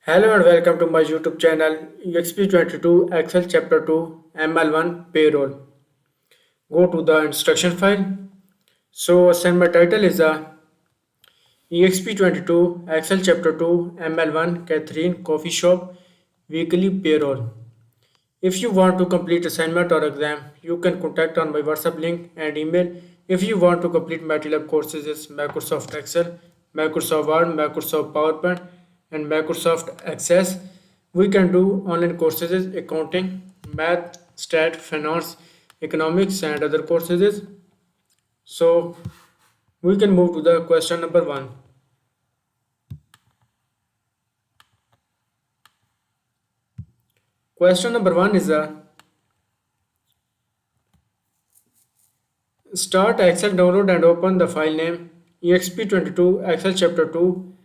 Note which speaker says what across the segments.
Speaker 1: Hello and welcome to my YouTube channel EXP22 Excel Chapter 2 ML1 Payroll. Go to the instruction file. So assignment title is EXP22 Excel Chapter 2 ML1 Katherine Coffee Shop Weekly Payroll. If you want to complete assignment or exam, you can contact on my WhatsApp link and email. If you want to complete MylTLab courses, it's Microsoft Excel, Microsoft Word, Microsoft PowerPoint, and Microsoft Access. We can do online courses, accounting, math, stat, finance, economics, and other courses. So we can move to the question number one. Question number one is start Excel download and open the file name exp22 Excel chapter 2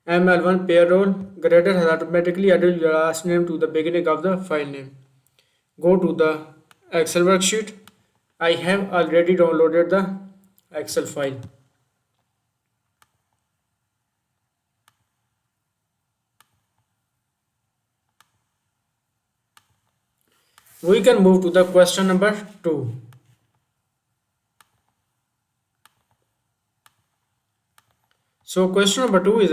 Speaker 1: ML1 payroll. Grader has automatically added your last name to the beginning of the file name. Go to the Excel worksheet. I have already downloaded the Excel file. We can move to the question number 2. So question number 2 is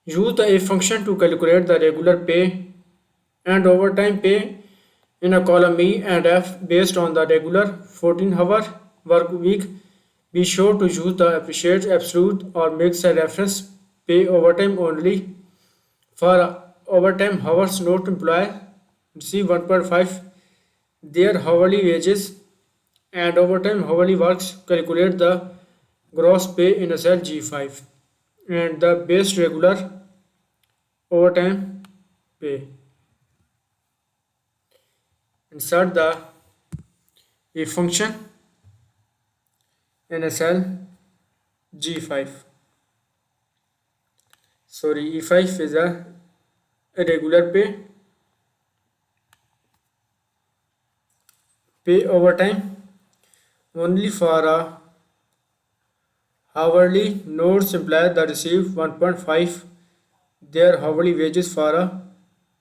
Speaker 1: use the if function to calculate the regular pay and overtime pay in a column E and F based on the regular 14-hour work week. Be sure to use the appreciate absolute or makes a reference pay overtime only. For overtime hours, not employee receive 1.5 their hourly wages and overtime hourly works. Calculate the gross pay in a cell G5 and the base regular overtime pay. Insert the if function in a cell G5. Sorry, E5 is a regular pay overtime only for a hourly notes employees that receive 1.5 their hourly wages for a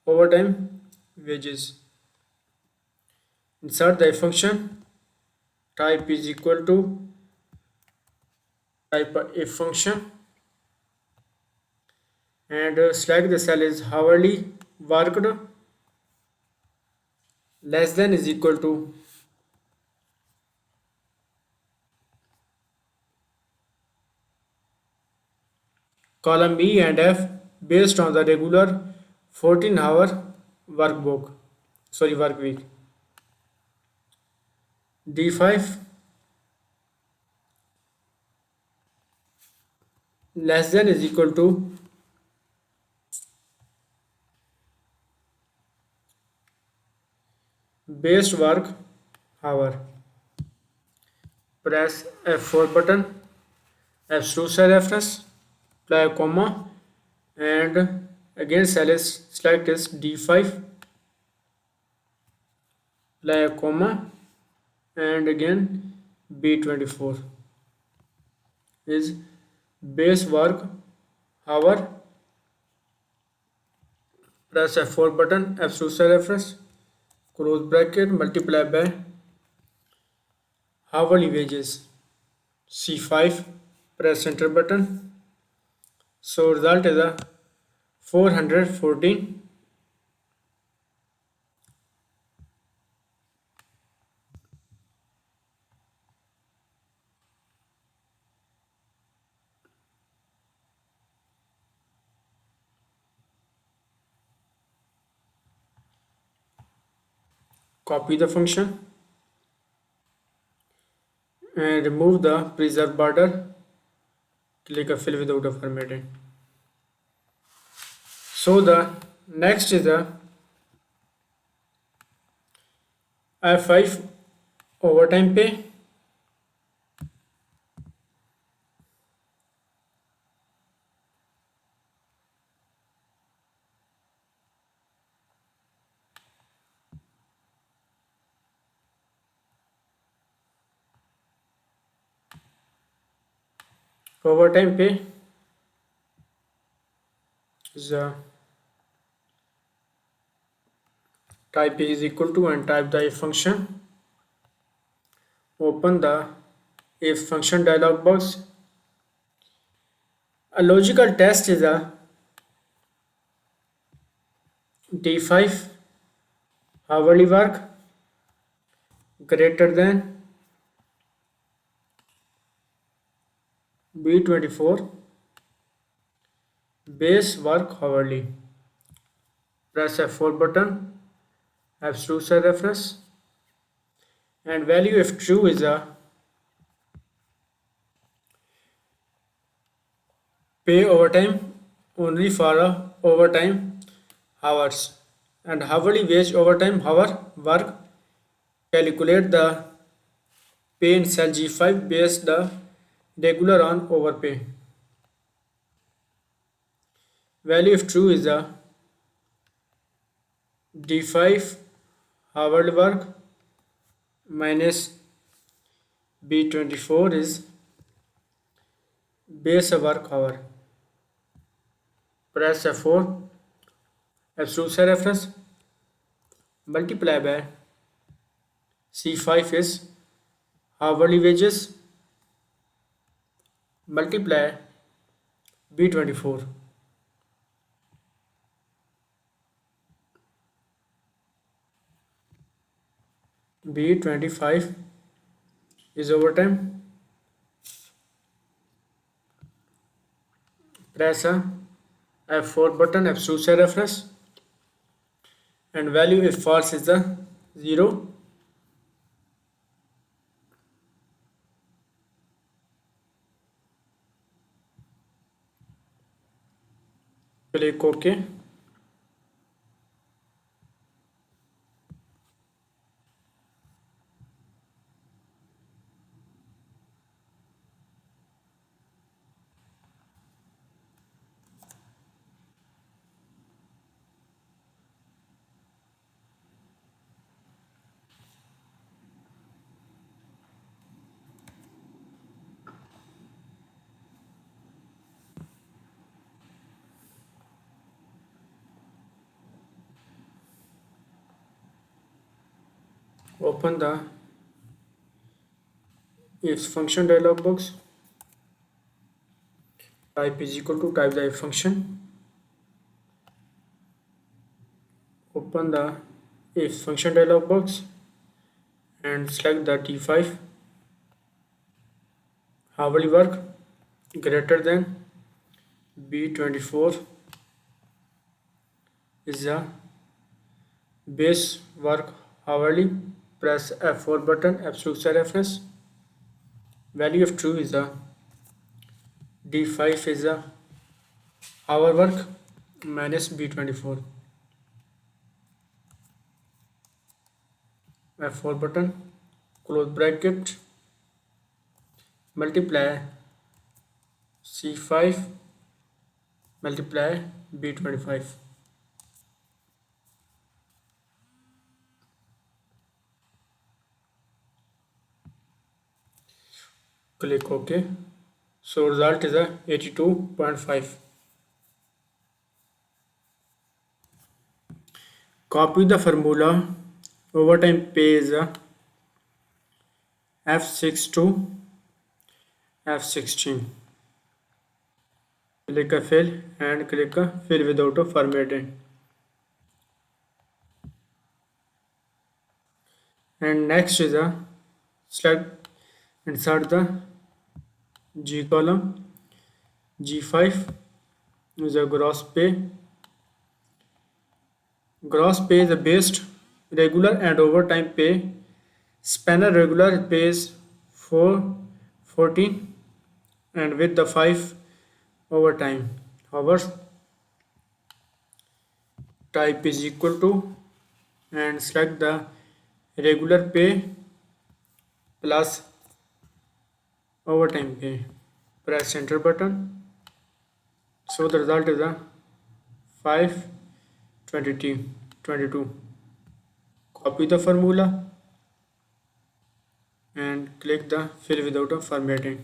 Speaker 1: overtime wages. Insert the function type is equal to type if function and select the cell is hourly worked less than is equal to column E and F based on the regular 14-hour work week. D5 less than is equal to base work hour. Press F4 button, F2 cell reference, apply a comma, and again cell is select is D5, apply a comma, and again B24 is base work hour. Press F4 button, F2 cell reference, close bracket, multiply by hourly wages C5, press enter button. So result is a 414. Copy the function and remove the preserve border. Click a fill without a formatting. So the next is the F5 overtime pay. Overtime pay is type is equal to and type the if function. Open the if function dialog box. A logical test is a D5 hourly work greater than B24 base work hourly. Press F4 button, absolute cell reference, and value if true is a pay overtime only for overtime hours and hourly wage overtime hour work. Calculate the pay in cell G5 based the regular on overpay. Value if true is a D5 hourly work minus B24 is base work hour. Press F4 absolute cell reference, multiply by C5 is hourly wages, multiply B24. B25 is overtime. Press a F4 button, absolute cell reference, and value if false is the 0. Click OK. Open the if function dialog box. Type is equal to type the if function. Open the if function dialog box and select the T5 hourly work greater than B24 is a base work hourly. Press F4 button, absolute cell reference. Value of true is a D5 is a hour work minus B24. F4 button, close bracket, multiply C5 multiply B25. Click OK. So result is a 82.5. Copy the formula. Overtime pay is a F6 to F16. Click a fill and click a fill without a formatting. And next is a select insert the G column. G5 is a gross pay. Gross pay is the base, regular and overtime pay. Spanner regular pays 414 and with the 5 overtime hours. Type is equal to and select the regular pay plus overtime pay. Press enter button. So the result is a 522. Copy the formula and click the fill without a formatting.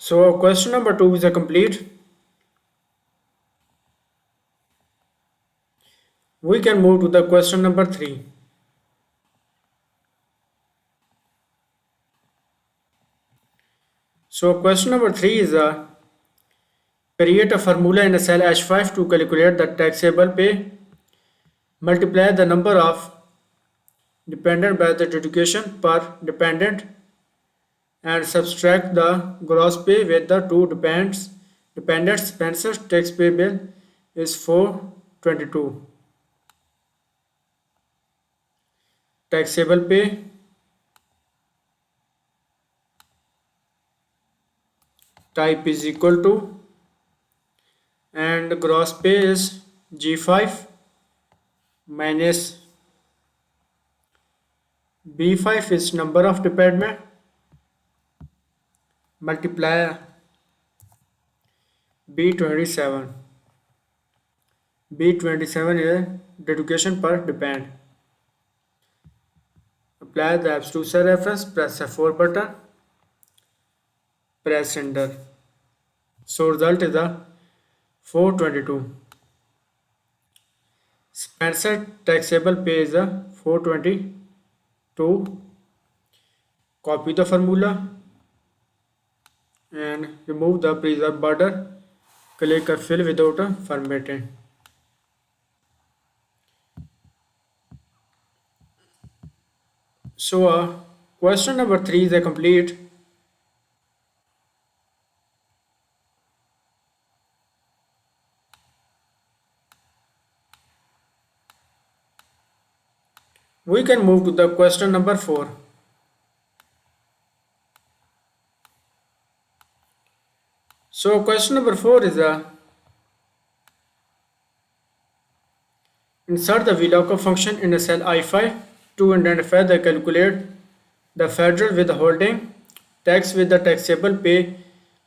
Speaker 1: So question number 2 is a complete. We can move to the question number 3. So question number 3 is a create a formula in a cell H5 to calculate the taxable pay. Multiply the number of dependent by the education per dependent and subtract the gross pay with the two dependents. Spencer's tax payable is 422. Taxable pay type is equal to, and gross pay is G5 minus B5 is number of dependent, multiply B27. B27 is education per depend. Apply the absolute cell reference, press F4 button, press enter. So result is the 422. Spencer taxable pay is the 422. Copy the formula and remove the preserved border. Click or fill without a formatting. So question number 3 is a complete. We can move to the question number 4. So question number 4 is a insert the VLOOKUP function in a cell I5 to identify the calculate the federal withholding tax with the taxable pay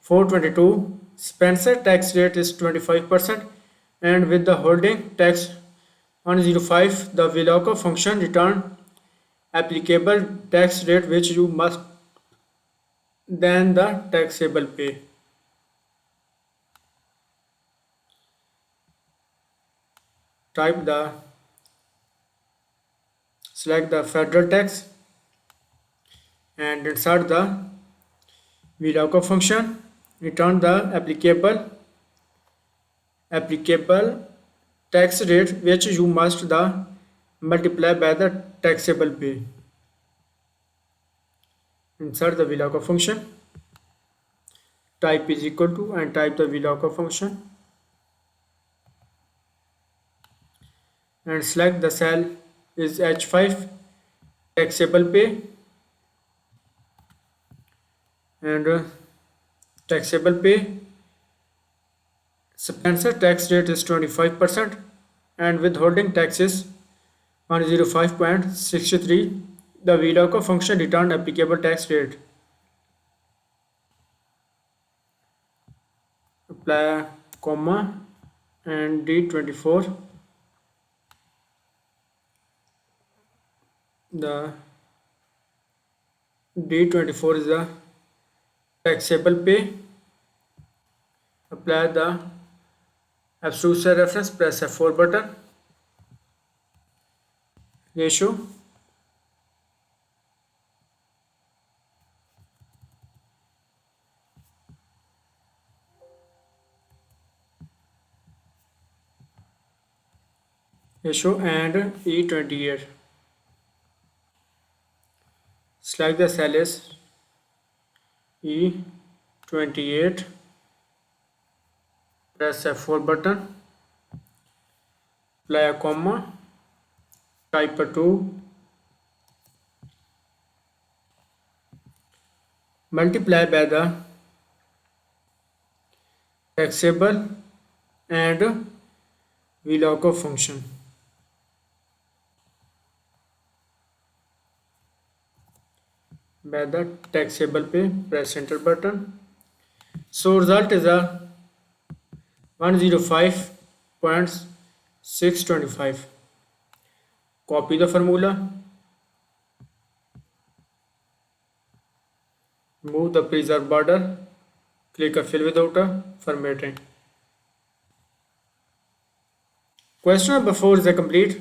Speaker 1: 422. Spencer tax rate is 25% and with the holding tax 105. The VLOOKUP function return applicable tax rate which you must then the taxable pay. Type the select the federal tax and insert the VLOOKUP function. Return the applicable tax rate which you must the multiply by the taxable pay. Insert the VLOOKUP function. Type is equal to and type the VLOOKUP function and select the cell is H5 taxable pay and taxable pay. Spencer tax rate is 25% and withholding tax is 105.63. The VLOOKUP function return applicable tax rate. Apply comma and D24. The D24 is the taxable pay. Apply the absolute cell reference, press F4 button. Ratio and E28. Select the cell is E28. Press F4 button. Apply a comma. Type a 2. Multiply by the taxable and VLOOKUP function. By the taxable pay, press enter button. So result is a 105.625. Copy the formula. Move the preserved border. Click a fill without a formatting. Question number 4 is a complete.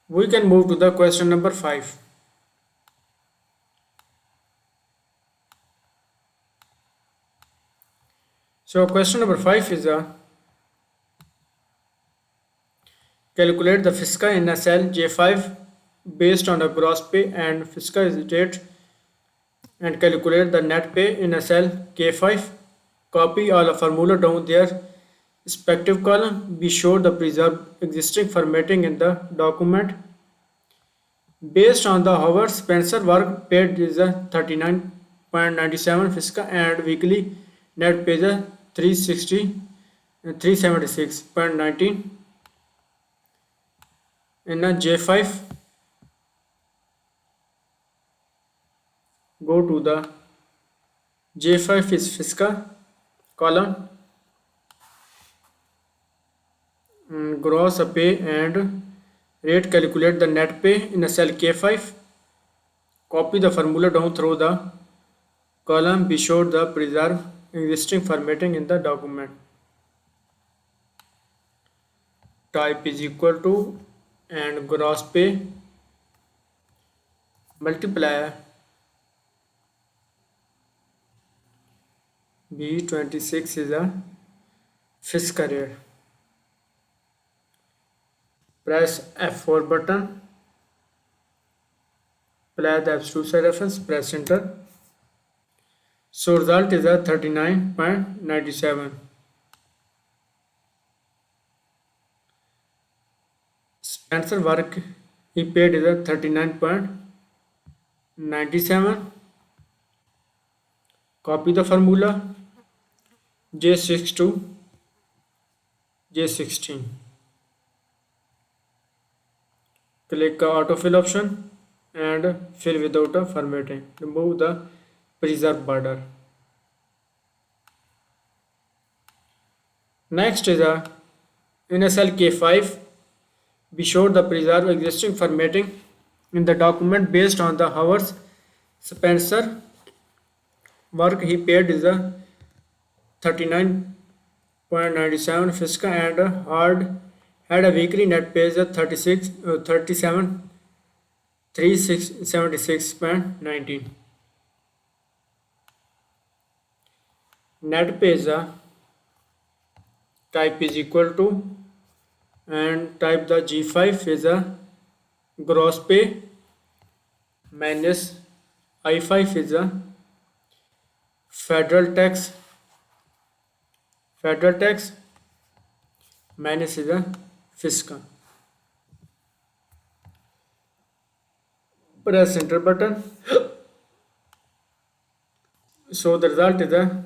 Speaker 1: We can move to the question number 5. So question number 5 is a calculate the FICA in a cell J5 based on the gross pay and FICA is date and calculate the net pay in a cell K5. Copy all the formula down their respective column. Be sure to preserve existing formatting in the document. Based on the hours Spencer work paid is a 39.97 FICA and weekly net pay is a 376.19 in a J5. Go to the J5 is FICA column, gross pay and rate. Calculate the net pay in a cell K5. Copy the formula down through the column. Be sure to preserve existing formatting in the document. Type is equal to and gross pay multiply B26 is a FICA rate. Press F4 button, apply the absolute side reference, press enter. So result is a 39.97. Spencer work he paid is a 39.97. Copy the formula J6 to J16. Click the autofill option and fill without a formatting. Remove the preserve border. Next is a in a cell K5. Be sure to preserve existing formatting in the document based on the hours Spencer work he paid is a 39.97 FICA and had a weekly net pay of 376.19. Net pay type is equal to and type the G5 is a gross pay minus I5 is a federal tax minus is a FICA. Press enter button. So the result is a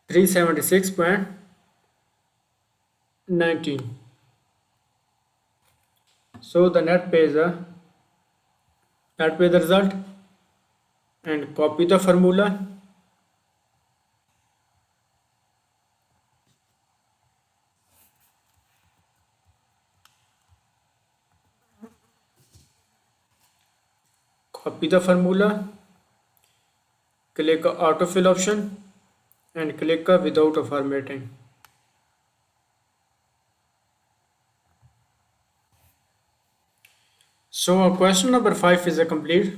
Speaker 1: 376.19. So the net pay is a net pay the result and copy the formula. Copy the formula, click autofill option and click without a formatting. So question number 5 is a complete.